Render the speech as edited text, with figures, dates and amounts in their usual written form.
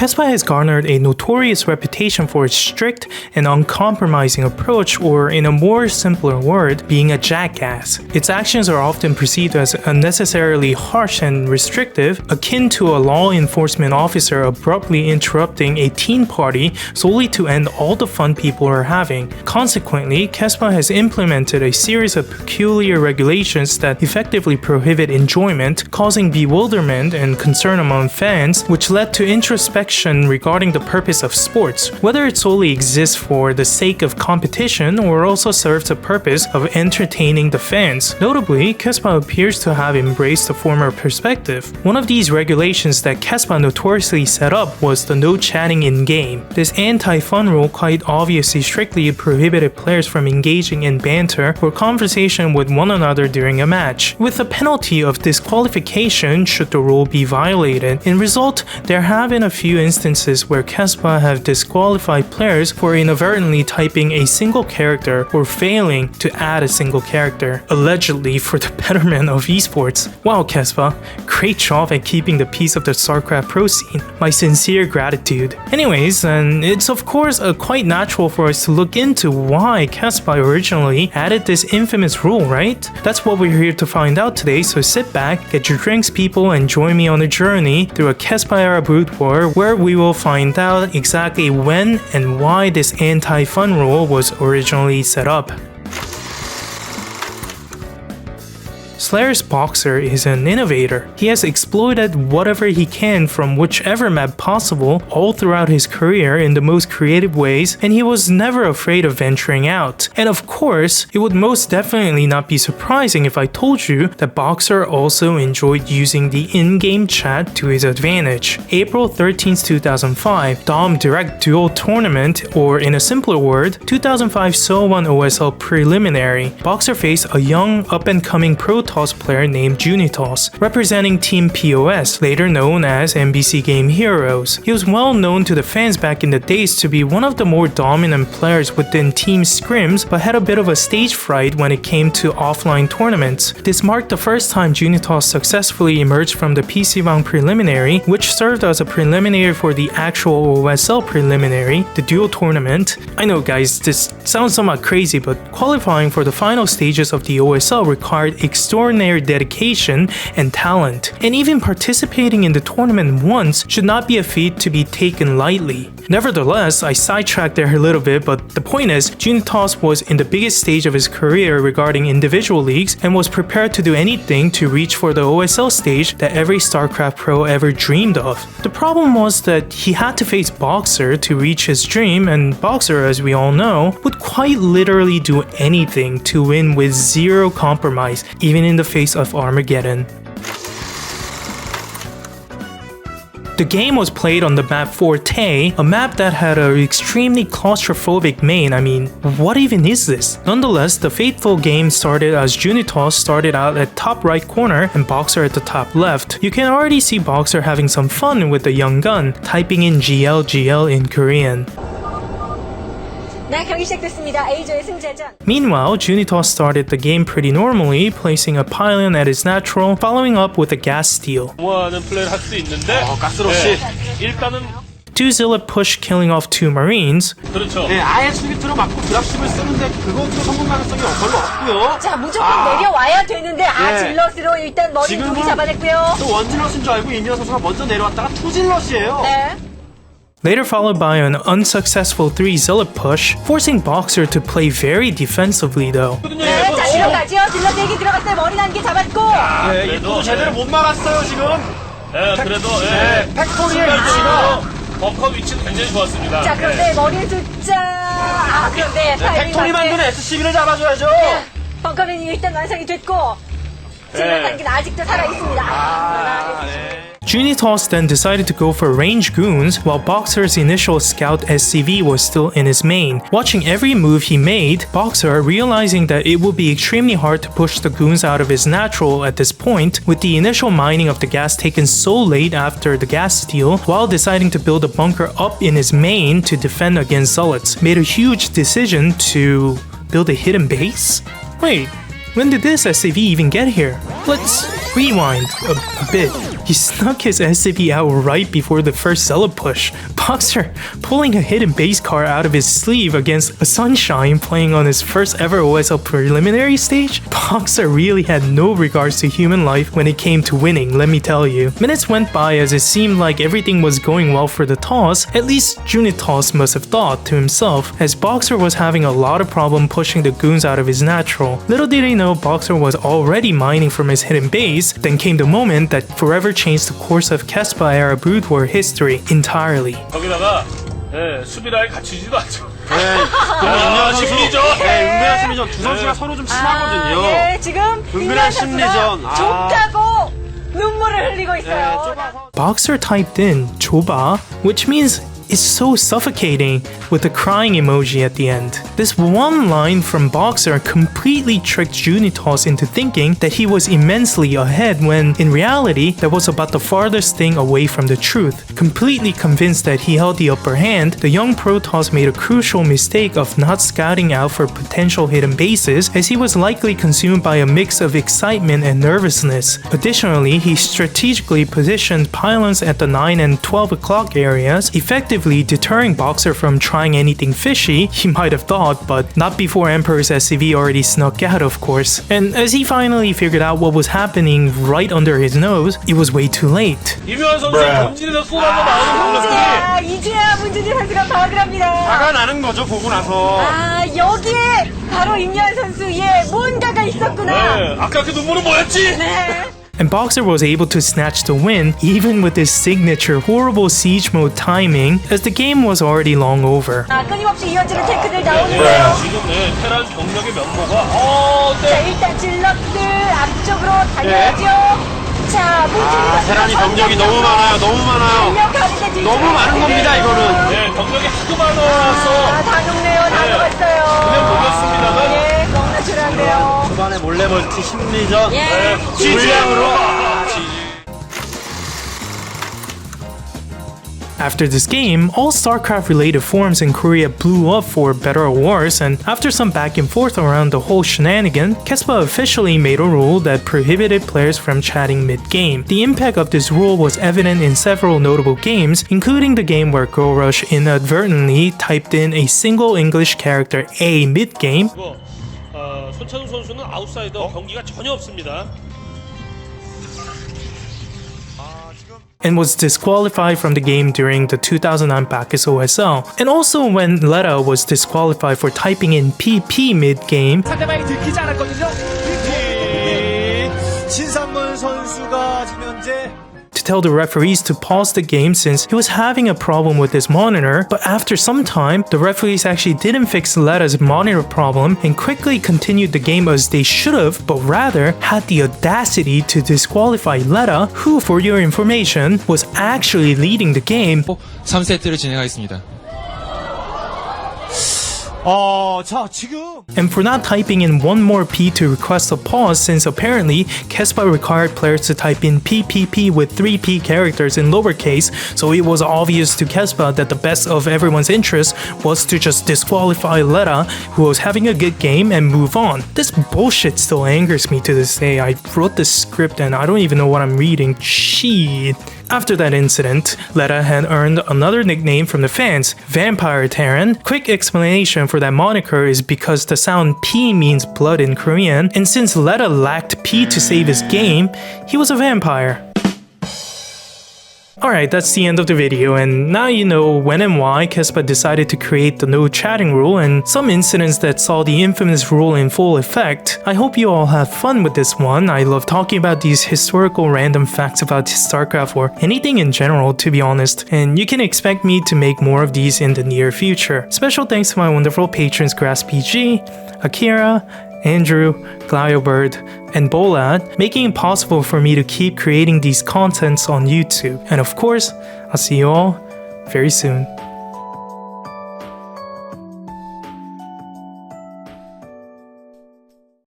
KeSPA has garnered a notorious reputation for its strict and uncompromising approach, or in a more simpler word, being a jackass. Its actions are often perceived as unnecessarily harsh and restrictive, akin to a law enforcement officer abruptly interrupting a teen party solely to end all the fun people are having. Consequently, KeSPA has implemented a series of peculiar regulations that effectively prohibit enjoyment, causing bewilderment and concern among fans, which led to introspection regarding the purpose of sports, whether it solely exists for the sake of competition or also serves the purpose of entertaining the fans. Notably, KeSPA appears to have embraced the former perspective. One of these regulations that KeSPA notoriously set up was the no chatting in-game. This anti-fun rule quite obviously strictly prohibited players from engaging in banter or conversation with one another during a match, with the penalty of disqualification should the rule be violated. In result, there have been a few instances where KeSPA have disqualified players for inadvertently typing a single character or failing to add a single character, allegedly for the betterment of esports. Wow, KeSPA, great job at keeping the peace of the StarCraft Pro scene. My sincere gratitude. Anyways, and it's of course quite natural for us to look into why KeSPA originally added this infamous rule, right? That's what we're here to find out today, so sit back, get your drinks people, and join me on a journey through a KeSPA era brood war where we will find out exactly when and why this anti-fun rule was originally set up. Slayer's Boxer is an innovator. He has exploited whatever he can from whichever map possible all throughout his career in the most creative ways, and he was never afraid of venturing out. And of course, it would most definitely not be surprising if I told you that Boxer also enjoyed using the in-game chat to his advantage. April 13, 2005, Dom Direct Duel Tournament, or in a simpler word, 2005 So1 OSL Preliminary. Boxer faced a young, up-and-coming pro player named Junitos, representing Team POS, later known as NBC Game Heroes. He was well known to the fans back in the days to be one of the more dominant players within team scrims, but had a bit of a stage fright when it came to offline tournaments. This marked the first time Junitos successfully emerged from the PC방 Preliminary, which served as a preliminary for the actual OSL Preliminary, the dual tournament. I know guys, this sounds somewhat crazy, but qualifying for the final stages of the OSL required extraordinary dedication and talent, and even participating in the tournament once should not be a feat to be taken lightly. Nevertheless, I sidetracked there a little bit, but the point is, Junitos was in the biggest stage of his career regarding individual leagues and was prepared to do anything to reach for the OSL stage that every StarCraft Pro ever dreamed of. The problem was that he had to face Boxer to reach his dream, and Boxer, as we all know, would quite literally do anything to win with zero compromise, even in the face of Armageddon. The game was played on the map Forte, a map that had an extremely claustrophobic main. I mean, what even is this? Nonetheless, the fateful game started as Junitos started out at top right corner and Boxer at the top left. You can already see Boxer having some fun with the young gun, typing in GL in Korean. Meanwhile, Junitos started the game pretty normally, placing a pylon at his natural, following up with a gas steal. Two Zealot push killing off two Marines. Later followed by an unsuccessful 3 Zealot push, forcing Boxer to play very defensively though. 버커 위치는 굉장히 좋았습니다. 자, 그런데 머리를 숫자. 그런데 팩토리 만드는 SCB를 잡아줘야죠. 벙커는 일단 완성이 됐고 진라탄기는 아직도 살아 있습니다. Junitos then decided to go for range goons while Boxer's initial scout SCV was still in his main. Watching every move he made, Boxer, realizing that it would be extremely hard to push the goons out of his natural at this point, with the initial mining of the gas taken so late after the gas steal, while deciding to build a bunker up in his main to defend against Zealots, made a huge decision to build a hidden base? Wait, when did this SCV even get here? Let's Rewind a bit. He snuck his SCV out right before the first Zealot push. Boxer pulling a hidden base card out of his sleeve against a Sunshine playing on his first ever OSL preliminary stage. Boxer really had no regards to human life when it came to winning, let me tell you. Minutes went by as it seemed like everything was going well for the toss, at least Junitos must have thought to himself, as Boxer was having a lot of problem pushing the goons out of his natural. Little did he know Boxer was already mining from his hidden base. Then came the moment that forever changed the course of KeSPA era Brood War history entirely. 거기다가 수비라에 갖추지도 않죠. 은밀한 심리전. 은밀한 심리전 두 선수가 서로 좀 친하거든요. 예, 지금 은밀한 심리전. 좁다고 눈물을 흘리고 있어요. Boxer typed in "좁아," which means it's so suffocating, with a crying emoji at the end. This one line from Boxer completely tricked Junitos into thinking that he was immensely ahead when, in reality, that was about the farthest thing away from the truth. Completely convinced that he held the upper hand, the young Protoss made a crucial mistake of not scouting out for potential hidden bases, as he was likely consumed by a mix of excitement and nervousness. Additionally, he strategically positioned pylons at the 9 and 12 o'clock areas, effectively deterring Boxer from trying anything fishy, he might have thought, but not before Emperor's SCV already snuck out, of course. And as he finally figured out what was happening right under his nose, it was way too late. 이묘한 선수의 본진에서 쏟아져 나오는 공격들이 이제야 문준희 선수가 파악을 합니다. 화가 나는 거죠, 보고 나서. 여기에 바로 임요한 선수의 뭔가가 있었구나. 아까 그 눈물은 뭐였지? 네. And Boxer was able to snatch the win even with his signature horrible siege mode timing, as the game was already long over. 끊임없이 이어지는 태클들 나오는데요. 지금 테란 병력의 면모가 자, 일단 질럿들 앞쪽으로 달려야죠. 자, 문준희 테란이 병력이 너무 많아요, 너무 많아요. 너무 많은 겁니다, 이거는. 병력이 하도 많아서 다 녹네요, 다 녹았어요. 그냥 녹였습니다만 너무나 줄한데요. 초반에 몰래 멀티 심리전. 물량으로 After this game, all StarCraft-related forums in Korea blew up for better or worse, and after some back and forth around the whole shenanigan, KeSPA officially made a rule that prohibited players from chatting mid-game. The impact of this rule was evident in several notable games, including the game where Girl Rush inadvertently typed in a single English character A mid-game, 손찬우 선수는 아웃사이더 경기가 전혀 없습니다. and was disqualified from the game during the 2009 Bacchus OSL. And also when Letta was disqualified for typing in PP mid-game, 상대방이 들키지 않았거든요. 신상문 선수가 지금 현재 to tell the referees to pause the game since he was having a problem with his monitor, but after some time, the referees actually didn't fix Letta's monitor problem and quickly continued the game as they should have, but rather had the audacity to disqualify Letta, who, for your information, was actually leading the game. 3세트를 진행하겠습니다. 자, 지금 And for not typing in one more P to request a pause, since apparently KeSPA required players to type in PPP with 3 P characters in lowercase, so it was obvious to KeSPA that the best of everyone's interest was to just disqualify Letta, who was having a good game, and move on. This bullshit still angers me to this day. I wrote this script and I don't even know what I'm reading. Shit. After that incident, Letta had earned another nickname from the fans, Vampire Terran. Quick explanation for that moniker is because the sound P means blood in Korean, and since Letta lacked P to save his game, he was a vampire. Alright, that's the end of the video, and now you know when and why KeSPA decided to create the no chatting rule and some incidents that saw the infamous rule in full effect. I hope you all have fun with this one. I love talking about these historical random facts about StarCraft or anything in general, to be honest, and you can expect me to make more of these in the near future. Special thanks to my wonderful patrons GrassPG, Akira, Andrew, Glyobird, and Bolad, making it possible for me to keep creating these contents on YouTube. And of course, I'll see you all very soon.